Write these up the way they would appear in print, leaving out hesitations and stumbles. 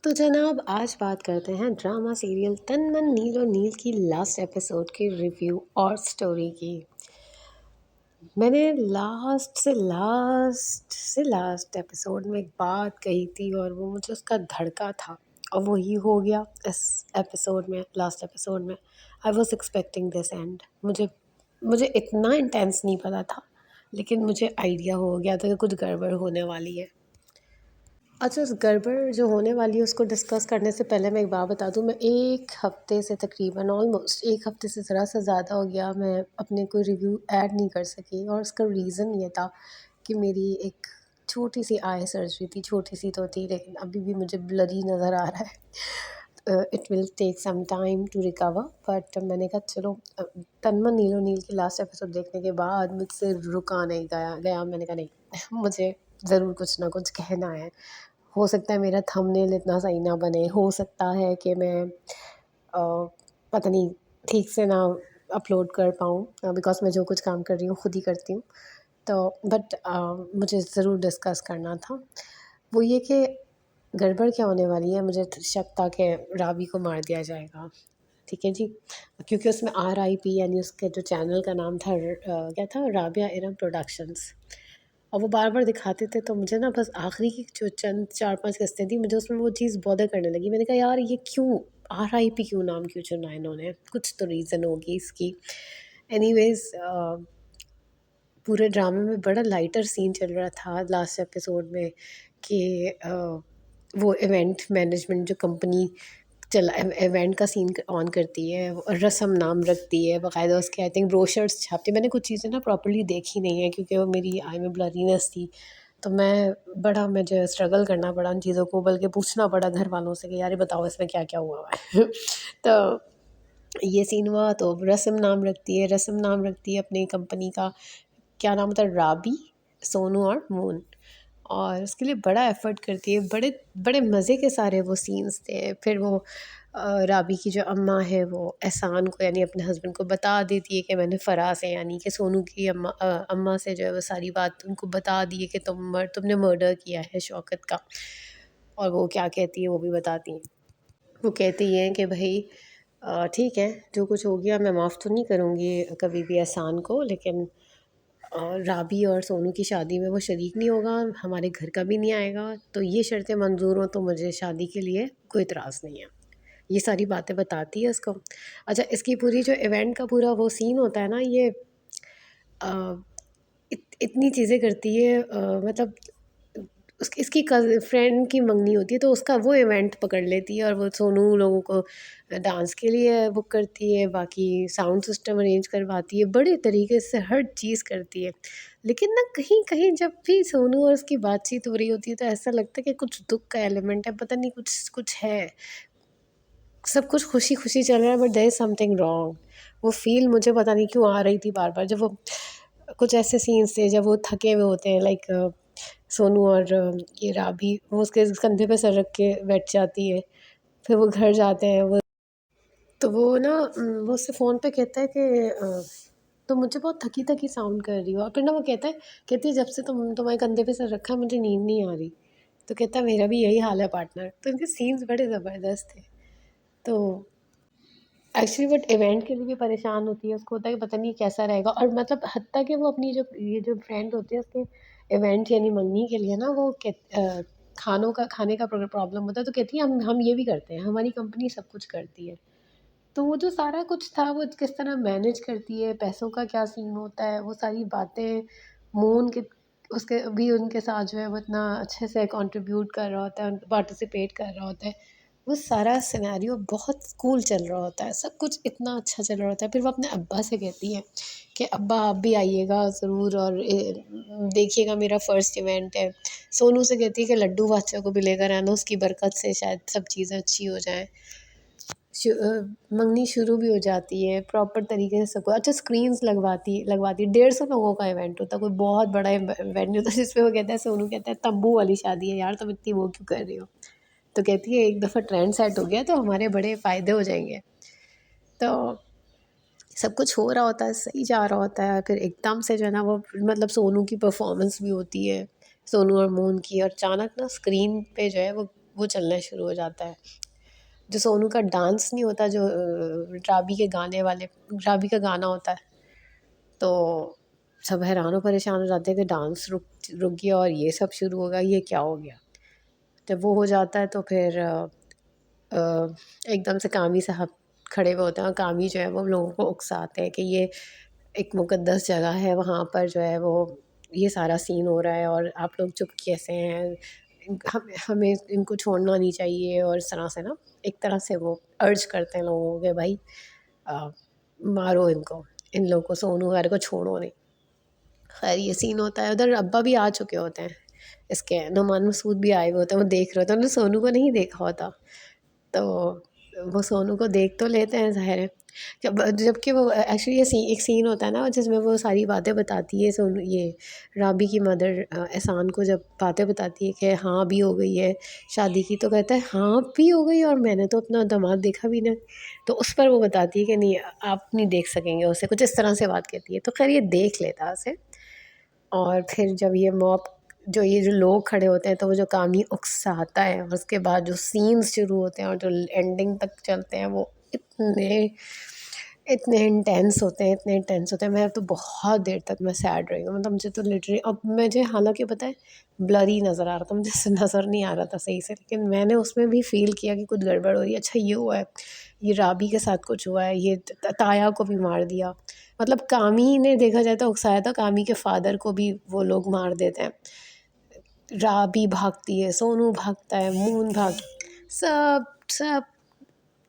तो जनाब आज बात करते हैं ड्रामा सीरियल तन मन नील और नील की लास्ट एपिसोड की रिव्यू और स्टोरी की। मैंने लास्ट एपिसोड में एक बात कही थी और वो मुझे उसका धड़का था और वो ही हो गया इस एपिसोड में, लास्ट एपिसोड में। I was expecting this and मुझे मुझे इतना इंटेंस नहीं पता था, लेकिन मुझे आइडिया हो गया था कि कुछ गड़बड़ होने वाली है। अच्छा, उस गड़बड़ जो होने वाली है उसको डिस्कस करने से पहले मैं एक बात बता दूँ। मैं 1 हफ़्ते से तकरीबन ऑलमोस्ट 1 हफ़्ते से ज़रा-सा ज़्यादा हो गया, मैं अपने कोई रिव्यू ऐड नहीं कर सकी और उसका रीज़न ये था कि मेरी एक छोटी-सी आई सर्जरी थी। छोटी-सी तो थी लेकिन अभी भी मुझे ब्लरी नज़र आ रहा है। It will take some time to recover, but मैंने कहा चलो तन मन नीलो नील की लास्ट एपिसोड देखने के बाद मुझसे रुका नहीं गया। मैंने कहा नहीं, मुझे ज़रूर कुछ ना कुछ कहना है। हो सकता है मेरा थंबनेल इतना सही ना बने, हो सकता है कि मैं पता नहीं ठीक से ना अपलोड कर पाऊँ, बिकॉज़ मैं जो कुछ काम कर रही हूँ खुद ही करती हूँ। तो बट मुझे ज़रूर डिस्कस करना था। वो ये कि गड़बड़ क्या होने वाली है, मुझे शक था कि रावी को मार दिया जाएगा। ठीक है जी, क्योंकि उसमें RIP यानी उसके जो चैनल का नाम था क्या था, राबिया इरम प्रोडक्शंस। और वो बार-बार दिखाते थे तो मुझे ना बस आखिरी की जो चंद 4-5 किस्तें थी, मुझे उसमें वो चीज़ बॉदर करने लगी। मैंने कहा यार ये क्यों RIP क्यों नाम क्यों चुना इन्होंने? कुछ तो रीज़न होगी इसकी। एनीवेज़ पूरे ड्रामे में बड़ा लाइटर सीन चल रहा था लास्ट एपिसोड में कि वो इवेंट मैनेजमेंट जो कंपनी चला इवेंट का सीन ऑन करती है और रस्म नाम रखती है, बाकायदा उसके आई थिंक ब्रोशर्स छापती है। मैंने कुछ चीज़ें ना प्रॉपर्ली देखी नहीं है क्योंकि वो मेरी आई में ब्लरीनेस थी, तो मुझे स्ट्रगल करना पड़ा उन चीज़ों को, बल्कि पूछना पड़ा घर वालों से कि यार ये बताओ इसमें क्या क्या हुआ है। तो ये सीन हुआ तो रस्म नाम रखती है अपनी कंपनी का। क्या नाम होता है, राबी, सोनू और मून। और उसके लिए बड़ा एफ़र्ट करती है, बड़े बड़े मज़े के सारे वो सीन्स थे। फिर वो राबी की जो अम्मा है वो एहसान को यानी अपने हस्बैंड को बता देती है कि मैंने फ़राह से यानी कि सोनू की अम्मा से जो है वो सारी बात उनको बता दी है कि तुमने मर्डर किया है शौकत का। और वो क्या कहती है वो भी बताती हैं। वो कहती हैं कि भई ठीक है, जो कुछ हो गया मैं माफ़ तो नहीं करूँगी कभी भी एहसान को, लेकिन राबी और सोनू की शादी में वो शरीक नहीं होगा, हमारे घर का भी नहीं आएगा। तो ये शर्तें मंज़ूर हों तो मुझे शादी के लिए कोई इतराज़ नहीं है। ये सारी बातें बताती है उसको। अच्छा, इसकी पूरी जो इवेंट का पूरा वो सीन होता है ना, ये अ, इतनी चीज़ें करती है, मतलब इसकी फ्रेंड की मंगनी होती है तो उसका वो इवेंट पकड़ लेती है और वो सोनू लोगों को डांस के लिए बुक करती है, बाकी साउंड सिस्टम अरेंज करवाती है, बड़े तरीके से हर चीज़ करती है। लेकिन ना कहीं कहीं जब भी सोनू और उसकी बातचीत हो रही होती है तो ऐसा लगता है कि कुछ दुख का एलिमेंट है, पता नहीं कुछ कुछ है। सब कुछ खुशी-खुशी चल रहा है but there is something wrong. वो फ़ील मुझे पता नहीं क्यों आ रही थी बार-बार, जब वो कुछ ऐसे सीन्स थे जब वो थके हुए होते हैं, लाइक सोनू और ये राबी वो उसके कंधे पे सर रख के बैठ जाती है। फिर वो घर जाते हैं, वो तो वो ना वो उससे फ़ोन पे कहता है कि तुम मुझे बहुत थकी-थकी साउंड कर रही हो। और फिर ना वो कहती है जब से तुम्हारे कंधे पे सर रखा है मुझे नींद नहीं आ रही। तो कहता है मेरा भी यही हाल है पार्टनर। तो इनके सीन्स बड़े ज़बरदस्त थे। तो एक्चुअली वो इवेंट के लिए भी परेशान होती है, उसको होता है कि पता नहीं कैसा रहेगा, और मतलब हत्ता कि वो अपनी जो ये जो फ्रेंड होती है उसके इवेंट यानी मंगनी के लिए ना खाने का प्रॉब्लम होता है, तो कहती है हम ये भी करते हैं, हमारी कंपनी सब कुछ करती है। तो वो जो सारा कुछ था वो किस तरह मैनेज करती है, पैसों का क्या सीन होता है, वो सारी बातें मून के उसके भी उनके साथ जो है वो इतना अच्छे से कंट्रीब्यूट कर रहा होता है, पार्टिसिपेट कर रहा होता है। वो सारा सिनेरियो बहुत कूल चल रहा होता है, सब कुछ इतना अच्छा चल रहा होता है। फिर वो अपने अब्बा से कहती है कि अब्बा आप भी आइएगा ज़रूर और देखिएगा मेरा फर्स्ट इवेंट है। सोनू से कहती है कि लड्डू बादशाह को भी लेकर आना, उसकी बरकत से शायद सब चीज़ें अच्छी हो जाएँ। मंगनी शुरू भी हो जाती है प्रॉपर तरीके से सबको। अच्छा, स्क्रीन्स लगवाती 150 लोगों का इवेंट होता है, कोई बहुत बड़ा इवेंट नहीं होता जिसमें वो कहता है, सोनू कहता है तंबू वाली शादी है यार, तुम इतनी वो क्यों कर रही हो। तो कहती है एक दफ़ा ट्रेंड सेट हो गया तो हमारे बड़े फ़ायदे हो जाएंगे। तो सब कुछ हो रहा होता है, सही जा रहा होता है, फिर एकदम से जो है ना वो मतलब सोनू की परफॉर्मेंस भी होती है, सोनू और मून की, और अचानक ना स्क्रीन पे जो है वो वो चलना शुरू हो जाता है। जो सोनू का डांस नहीं होता, जो राबी का गाना होता है, तो सब हैरान और परेशान हो जाते हैं कि डांस रुक रुक गया और ये सब शुरू होगा, ये क्या हो गया। जब वो हो जाता है तो फिर एकदम से कामी साहब खड़े हुए होते हैं, और कामी जो है वो लोगों को उकसाते हैं कि ये एक मुक़द्दस जगह है, वहाँ पर जो है वो ये सारा सीन हो रहा है और आप लोग चुप कैसे हैं, हमें इनको छोड़ना नहीं चाहिए। और इस तरह से ना, एक तरह से वो अर्ज करते हैं लोगों को कि भाई मारो इनको, इन लोगों को, सोनू वाले को छोड़ो नहीं। खैर ये सीन होता है, उधर अब्बा भी आ चुके होते हैं, इसके नुमान मसूद भी आए हुए होते हैं, वो देख रहे होते हैं, उन्होंने सोनू को नहीं देखा होता, तो वो सोनू को देख तो लेते हैं ज़ाहिर है। जबकि वो एक्चुअली ये एक सीन होता है ना जिसमें वो सारी बातें बताती है, सोनू ये राबी की मदर एहसान को जब बातें बताती है कि हाँ भी हो गई है शादी की, तो कहता है हाँ भी हो गई और मैंने तो अपना दामाद देखा भी नहीं। तो उस पर वो बताती है कि नहीं, आप नहीं देख सकेंगे उसे, कुछ इस तरह से बात कहती है। तो खैर ये देख लेता है उसे। और फिर जब ये जो लोग खड़े होते हैं, तो वो जो कामी उकसाता है, और उसके बाद जो सीन्स शुरू होते हैं और जो एंडिंग तक चलते हैं, वो इतने इतने इंटेंस होते हैं, इतने इंटेंस होते हैं। मैं तो बहुत देर तक मैं सैड रही हूँ, मतलब मुझे तो लिटरली, अब मुझे हालांकि पता है ब्लरी नज़र आ रहा था, मुझे नज़र नहीं आ रहा था सही से, लेकिन मैंने उसमें भी फील किया कि कुछ गड़बड़ हो रही है। अच्छा ये हुआ है, ये राबी के साथ कुछ हुआ है, ये ताया को भी मार दिया, मतलब कामी ने देखा जाए तो उकसाया था, कामी के फादर को भी वो लोग मार देते हैं। राबी भागती है, सोनू भागता है, मून सब सब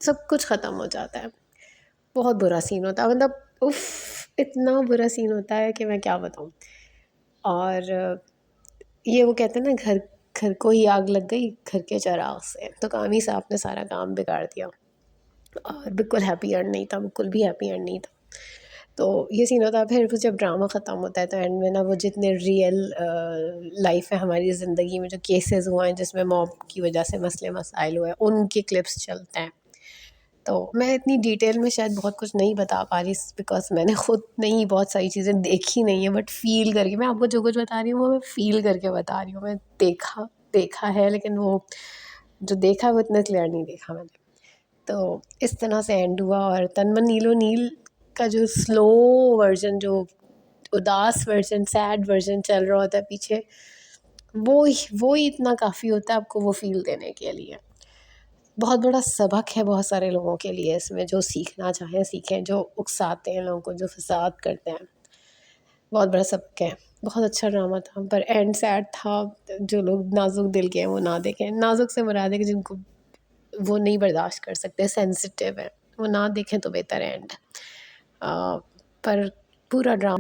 सब कुछ ख़त्म हो जाता है। बहुत बुरा सीन होता है, मतलब उफ़, इतना बुरा सीन होता है कि मैं क्या बताऊँ। और ये वो कहते हैं ना, घर घर को ही आग लग गई घर के चिराग से, तो कामी साहब ने सारा काम बिगाड़ दिया और बिल्कुल हैप्पी एंड नहीं था, बिल्कुल भी हैप्पी एंड नहीं था। तो ये सीन होता है। फिर जब ड्रामा ख़त्म होता है तो एंड में ना, वो जितने रियल लाइफ है हमारी ज़िंदगी में, जो केसेस हुए हैं जिसमें मॉब की वजह से मसले मसाइल हुए हैं, उनके क्लिप्स चलते हैं। तो मैं इतनी डिटेल में शायद बहुत कुछ नहीं बता पा रही, बिकॉज़ मैंने खुद नहीं बहुत सारी चीज़ें देखी नहीं है, बट फ़ील करके मैं आपको जो कुछ बता रही हूँ वो मैं फ़ील करके बता रही हूँ। मैं देखा देखा है, लेकिन वो जो देखा है वो इतना क्लियर नहीं देखा मैंने। तो इस तरह से एंड हुआ। और तनमन नीलो नील का जो स्लो वर्जन, जो उदास वर्जन, सैड वर्जन चल रहा होता है पीछे, वो ही इतना काफ़ी होता है आपको वो फ़ील देने के लिए। बहुत बड़ा सबक है बहुत सारे लोगों के लिए इसमें, जो सीखना चाहें सीखें, जो उकसाते हैं लोगों को, जो फ़साद करते हैं, बहुत बड़ा सबक है। बहुत अच्छा ड्रामा था, पर एंड सैड था। जो लोग नाज़ुक दिल के हैं वो ना देखें। नाज़ुक से मुराद है कि जिनको वो नहीं बर्दाश्त कर सकते, सेंसिटिव है, वो ना देखें तो बेहतर है एंड। पर पूरा ड्रामा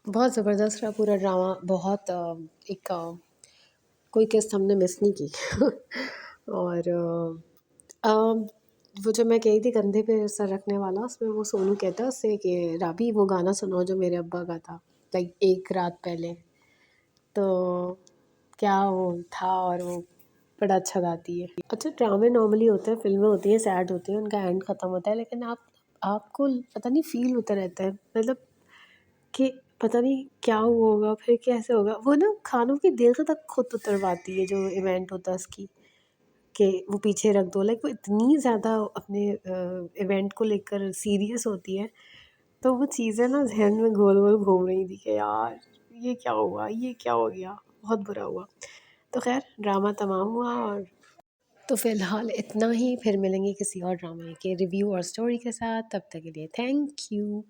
बहुत ज़बरदस्त रहा, पूरा ड्रामा बहुत एक कोई किस्त हमने मिस नहीं की। और वो जो मैं कही थी कंधे पे सर रखने वाला, उसमें वो सोनू कहता है उससे कि राबी वो गाना सुनाओ जो मेरे अब्बा का था, लाइक एक रात पहले। तो क्या वो था, और वो बड़ा अच्छा गाती है। अच्छा, ड्रामे नॉर्मली होते हैं, फिल्में होती हैं, सैड होती हैं, उनका एंड ख़त्म होता है, लेकिन आपको पता नहीं फ़ील होता रहता है, मतलब कि पता नहीं क्या हुआ होगा, फिर कैसे होगा। वो ना खानों की दिल तक खुद उतरवाती है, जो इवेंट होता है उसकी, कि वो पीछे रख दो, लाइक वो इतनी ज़्यादा अपने इवेंट को लेकर सीरियस होती है। तो वो चीज़ें ना ज़हन में गोल-गोल घूम रही थी कि यार ये क्या हुआ? ये क्या हो गया? बहुत बुरा हुआ। तो ख़ैर ड्रामा तमाम हुआ, और तो फ़िलहाल इतना ही, फिर मिलेंगे किसी और ड्रामे के रिव्यू और स्टोरी के साथ। तब तक के लिए थैंक यू।